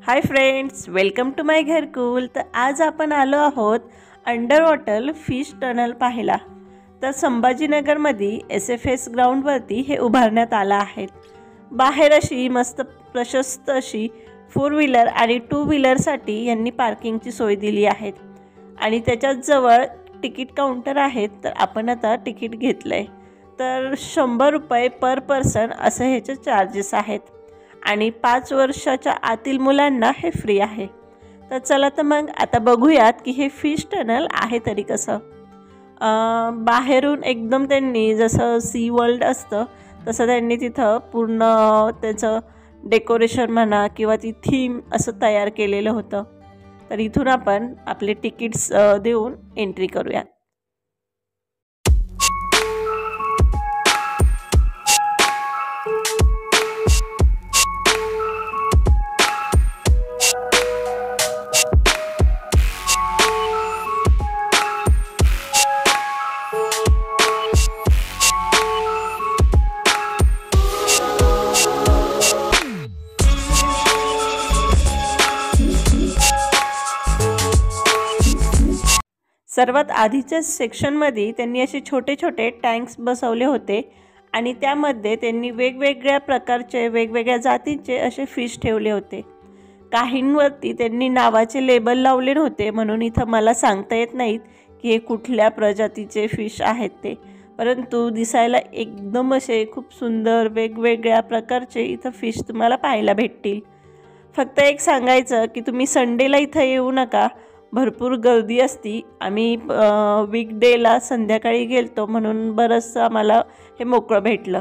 Hi friends, welcome to माय घरकुल। तर आज आपण आलो आहोत अंडर वॉटर फिश टनल पाहायला। तर संभाजीनगरमध्ये SFS ग्राउंडवरती हे उभारण्यात आलं आहे। बाहेर अशी मस्त प्रशस्त अशी 4 व्हीलर आणि 2 व्हीलरसाठी यांनी पार्किंगची सोय दिली आहे आणि त्याच्याच जवळ तिकीट काउंटर आहेत। तर आपण आता तिकीट घेतलंय तर 100 रुपये पर पर्सन असं ह्याचे चार्जेस आहेत आणि 5 वर्षाच्या आतील मुलांना हे फ्री आहे। तर चला तर मग आता बघूयात की हे फिश टनल आहे तरी कसं। बाहेरून एकदम त्यांनी जसं सी वर्ल्ड असतं तसं त्यांनी तिथं पूर्ण त्याचं डेकोरेशन म्हणा किंवा ती थीम असं तयार केलेलं होतं। तर इथून आपण आपले तिकीट्स देऊन एंट्री करूयात। सर्वात आधीच्या सेक्शनमध्ये त्यांनी असे छोटे छोटे टँक्स बसवले होते आणि त्यामध्ये त्यांनी वेगवेगळ्या प्रकारचे वेगवेगळ्या जातीचे असे फिश ठेवले होते। काहींवरती त्यांनी नावाचे लेबल लावले नव्हते म्हणून इथं मला सांगता येत नाहीत की हे कुठल्या प्रजातीचे फिश आहेत ते, परंतु दिसायला एकदम असे खूप सुंदर वेगवेगळ्या प्रकारचे इथं फिश तुम्हाला पाहायला भेटतील। फक्त एक सांगायचं की तुम्ही संडेला इथं येऊ नका, भरपूर गर्दी असती। आम्ही वीकडेला संध्याकाळी गेलतो म्हणून बरंचसं आम्हाला हे मोकळं भेटलं।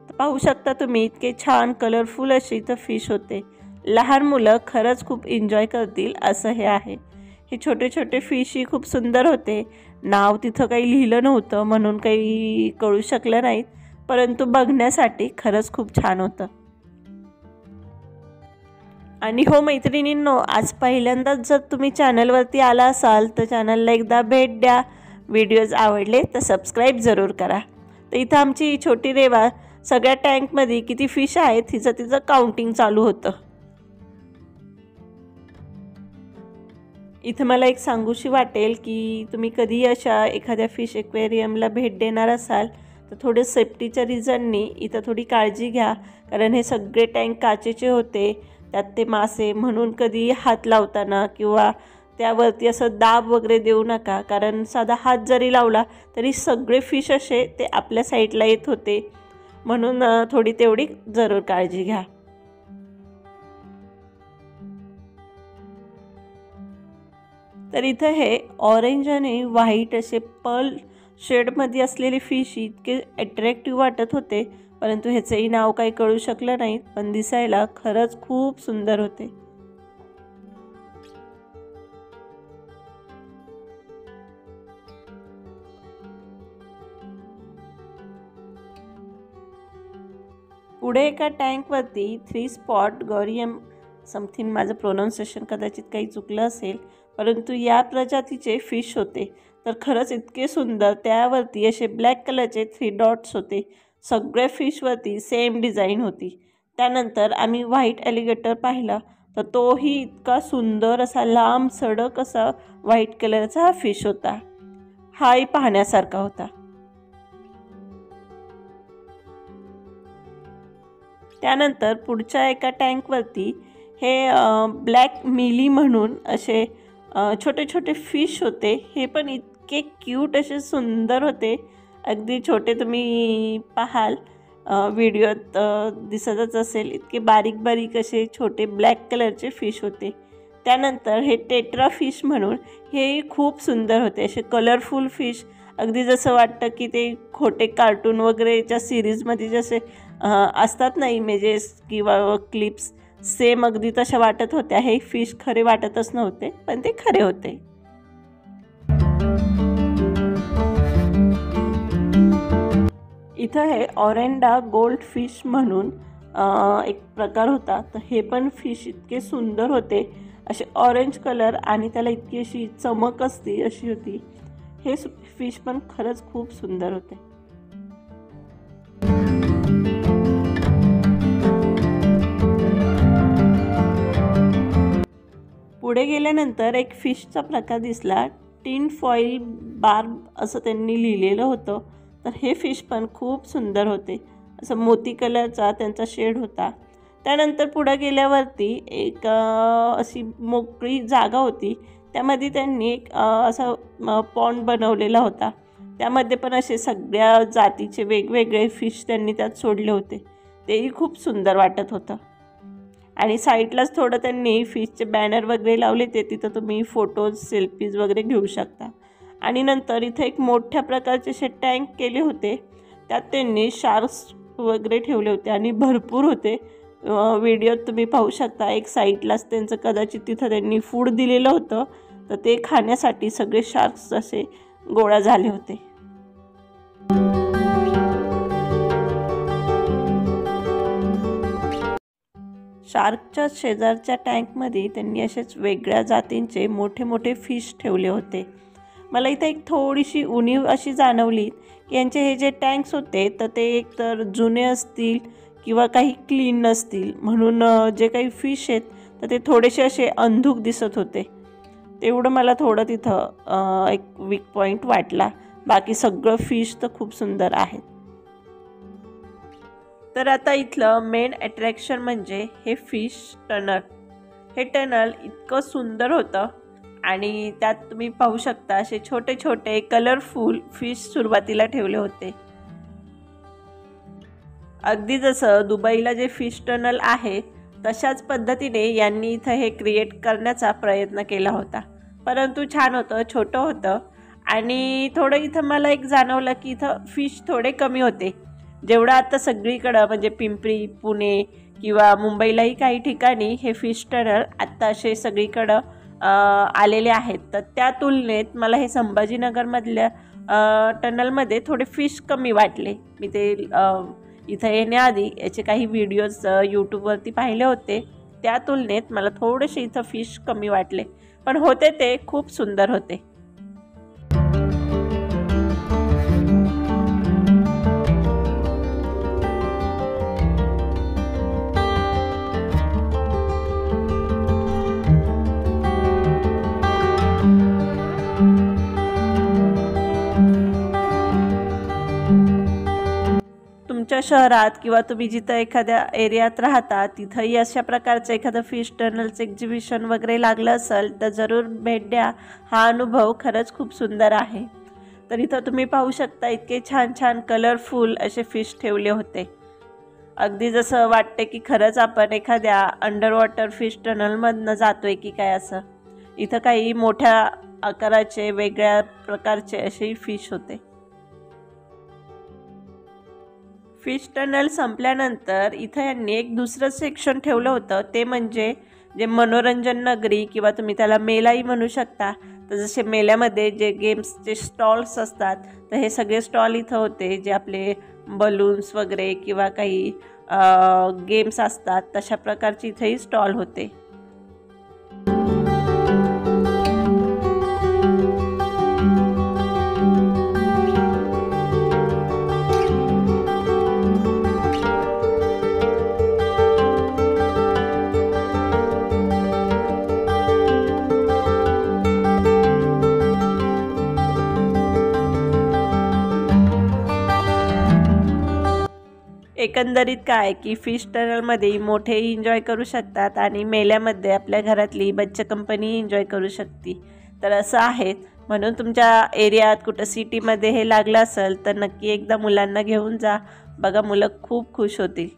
तर पाहू शकता तुम्ही इतके छान कलरफुल असे इथं फिश होते। लहान मुलं खरंच खूप एन्जॉय करतील असं हे आहे। हे छोटे छोटे फिशही खूप सुंदर होते। नाव तिथं काही लिहिलं नव्हतं म्हणून काही कळू शकलं नाहीत, परंतु बघण्यासाठी खरंच खूप छान होतं। आणि हो मैत्रिणींनो, आज पहिल्यांदाच जर तुम्ही चॅनलवरती आला असाल तर चॅनलला एकदा भेट द्या। व्हिडिओज आवडले तर सबस्क्राईब जरूर करा। तर इथं आमची छोटी रेवा सगळ्या टँकमध्ये किती फिश आहेत तिचं काउंटिंग चालू होतं। इथं मला एक सांगूशी वाटेल की तुम्ही कधी अशा एखाद्या फिश एक्वेरियमला भेट देणार असाल तर थोडे सेफ्टीच्या रिझननी इथं थोडी काळजी घ्या, कारण हे सगळे टँक काचेचे होते, त्यात ते मासे, म्हणून कधी हात लावताना किंवा त्यावरती असं दाब वगैरे देऊ नका, कारण साधा हात जरी लावला तरी सगळे फिश असे ते आपल्या साईडला येत होते, म्हणून थोडी तेवढी जरूर काळजी घ्या। तर इथं हे ऑरेंज आणि व्हाईट असे पर्ल शेडमध्ये असलेले फिश इतके अट्रॅक्टिव्ह वाटत होते, परंतु ह्याचंही नाव काही कळू शकलं नाही, पण दिसायला खरंच खूप सुंदर होते। पुढे एका टँकवरती 3 स्पॉट गौरियम समथिंग, माझं प्रोनाउन्सिएशन कदाचित काही चुकलं असेल, परंतु या प्रजातीचे फिश होते। तर खरंच इतके सुंदर, त्यावरती असे ब्लॅक कलरचे 3 डॉट्स होते। सगळ्या फिशवरती सेम डिझाईन होती। त्यानंतर आम्ही व्हाईट ॲलिगेटर पाहिला तर तोही इतका सुंदर असा लांब सडक असा व्हाईट कलरचा हा फिश होता। हाही पाहण्यासारखा होता। त्यानंतर पुढच्या एका टँकवरती हे ब्लॅक मिली म्हणून असे छोटे छोटे फिश होते। हे पण इतके क्यूट असे सुंदर होते, अगदी छोटे, तुम्ही पाहाल व्हिडिओत दिसतच असेल, इतके बारीक बारीक असे छोटे ब्लॅक कलरचे फिश होते। त्यानंतर हे टेट्रा फिश म्हणून हे खूप सुंदर होते, असे कलरफुल फिश, अगदी जसं वाटतं की ते खोटे कार्टून वगैरेच्या सिरीजमध्ये जसे असतात ना इमेजेस किंवा क्लिप्स, सेम अगदी तशा वाटत होत्या। हे फिश खरे वाटतच नव्हते, पण ते खरे होते। इथं हे ऑरेंडा गोल्ड फिश म्हणून एक प्रकार होता। तर हे पण फिश इतके सुंदर होते, असे ऑरेंज कलर आणि त्याला इतकी अशी चमक असते अशी होती। हे फिश पण खरंच खूप सुंदर होते। पुढे गेल्यानंतर एक फिशचा प्रकार दिसला, टिन फॉईल बार्ब असं त्यांनी लिहिलेलं होतं. तर हे फिश पण खूप सुंदर होते, असं मोती कलरचा त्यांचा शेड होता. त्यानंतर पुढे गेल्यावरती एक अशी मोकळी जागा होती, त्यामध्ये त्यांनी एक असा पॉन्ड बनवलेला होता. त्यामध्ये पण असे सगळ्या जातीचे वेगवेगळे फिश त्यांनी त्यात सोडले होते. तेही खूप सुंदर वाटत होतं. आणि साईडलाच थोडं त्यांनी फिशचे बॅनर वगैरे लावले, ते तिथं तुम्ही फोटोज सेल्फीज वगैरे घेऊ शकता. आणि नंतर इथे एक मोठ्या प्रकारचे असे टँक केले होते, त्यात त्यांनी शार्क्स वगैरे ठेवले होते आणि भरपूर होते. व्हिडिओत तुम्ही पाहू शकता, एक साईडलाच त्यांचं कदाचित तिथं त्यांनी फूड दिलेलं होतं, तर ते खाण्यासाठी सगळे शार्क्स असे गोळा झाले होते. शार्कच्या शेजारच्या टँकमध्ये त्यांनी असेच वेगळ्या जातींचे मोठे मोठे फिश ठेवले होते. मला इथे एक थोडीशी उणीव अशी जाणवली की यांचे हे जे टँक्स होते तर ते एकतर जुने असतील किंवा काही क्लीन नसतील, म्हणून जे काही फिश आहेत तर ते थोडेसे असे अंधूक दिसत होते. तेवढं मला थोडं तिथं एक वीक पॉईंट वाटला. बाकी सगळं फिश तर खूप सुंदर आहेत. तर आता इथलं मेन अट्रॅक्शन म्हणजे हे फिश टनल. हे टनल इतकं सुंदर होतं आणि त्यात तुम्ही पाहू शकता असे छोटे छोटे कलरफुल फिश सुरुवातीला ठेवले होते. अगदी जसं दुबईला जे फिश टनल आहे तशाच पद्धतीने यांनी इथं हे क्रिएट करण्याचा प्रयत्न केला होता. परंतु छान होतं, छोटं होतं आणि थोडं इथं मला एक जाणवलं की इथं फिश थोडे कमी होते. जेवढं आता सगळीकडं म्हणजे पिंपरी, पुणे किंवा मुंबईलाही काही ठिकाणी हे फिश टनल आत्ता असे सगळीकडं आलेले आहेत, तर त्या तुलनेत मला हे संभाजीनगरमधल्या टनलमध्ये थोडे फिश कमी वाटले. मी ते इथं येण्याआधी याचे काही व्हिडिओज यूट्यूबवरती पाहिले होते, त्या तुलनेत मला थोडेसे इथं फिश कमी वाटले, पण होते ते खूप सुंदर होते. तुमच्या शहरात किंवा तुम्ही जिथं एखाद्या एरियात राहता तिथंही अशा प्रकारचं एखादं फिश टनलचं एक्झिबिशन वगैरे लागलं असेल तर जरूर भेट द्या. हा अनुभव खरंच खूप सुंदर आहे. तर इथं तुम्ही पाहू शकता इतके छान छान कलरफुल असे फिश ठेवले होते. अगदी जसं वाटते की खरंच आपण एखाद्या अंडर वॉटर फिश टनलमधनं जातोय की काय असं. इथं काही मोठ्या आकाराचे वेगळ्या प्रकारचे असे फिश होते. फिश टनल संपल्यानंतर इथं यांनी एक दुसरं सेक्शन ठेवलं होतं, ते म्हणजे जे मनोरंजन नगरी किंवा तुम्ही त्याला मेलाही म्हणू शकता. तर जसे मेल्यामध्ये जे गेम्सचे स्टॉल्स असतात तर हे सगळे स्टॉल इथं होते, जे आपले बलून्स वगैरे किंवा काही गेम्स असतात तशा प्रकारचे इथेही स्टॉल होते. एकंदरीत काय की फिश टनलमध्ये मोठेही एन्जॉय करू शकतात आणि मेल्यामध्ये आपल्या घरातली बच्चा कंपनी एन्जॉय करू शकते. तर असं आहे. म्हणून तुमच्या एरियात कुठं सिटीमध्ये हे लागलं असेल तर नक्की एकदा मुलांना घेऊन जा. बघा, मुलं खूप खुश होतील.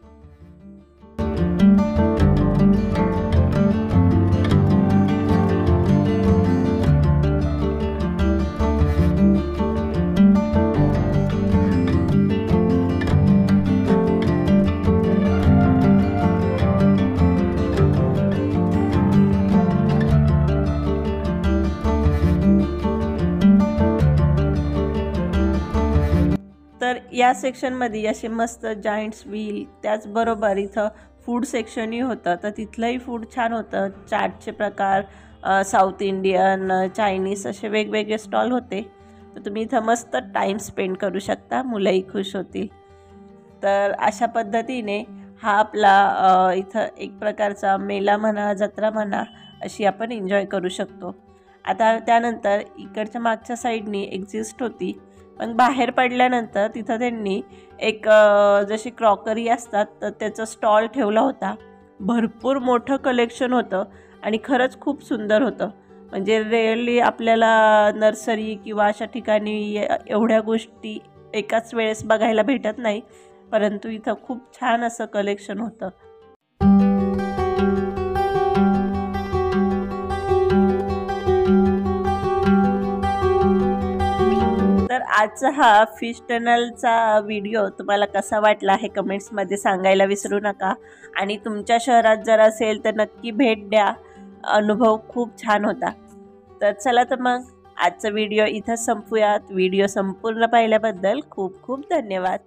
तर या सेक्शनमध्ये असे मस्त जायंट्स व्हील, त्याचबरोबर इथं फूड सेक्शनही होतं. तर तिथलंही फूड छान होतं. चाटचे प्रकार, साऊथ इंडियन, चायनीज असे वेगवेगळे स्टॉल होते. तर तुम्ही इथं मस्त टाईम स्पेंड करू शकता. मुलंही खुश होतील. तर अशा पद्धतीने हा आपला इथं एक प्रकारचा मेला म्हणा, जत्रा म्हणा, अशी आपण एन्जॉय करू शकतो. आता त्यानंतर इकडच्या मागच्या साईडनी एक्झिस्ट होती, पण बाहेर पडल्यानंतर तिथं त्यांनी एक जशी क्रॉकरी असतात तर त्याचा स्टॉल ठेवला होता. भरपूर मोठं कलेक्शन होतं आणि खरंच खूप सुंदर होतं. म्हणजे रिअली आपल्याला नर्सरी किंवा अशा ठिकाणी एवढ्या गोष्टी एकाच वेळेस बघायला भेटत नाही, परंतु इथं खूप छान असं कलेक्शन होतं. तर आजचा हा फिश टनलचा व्हिडिओ तुम्हाला कसा वाटला हे कमेंट्समध्ये सांगायला विसरू नका. आणि तुमच्या शहरात जर असेल तर नक्की भेट द्या. अनुभव खूप छान होता. तर चला तर मग आजचा व्हिडिओ इथं संपूयात. व्हिडिओ संपूर्ण पाहिल्याबद्दल खूप खूप धन्यवाद.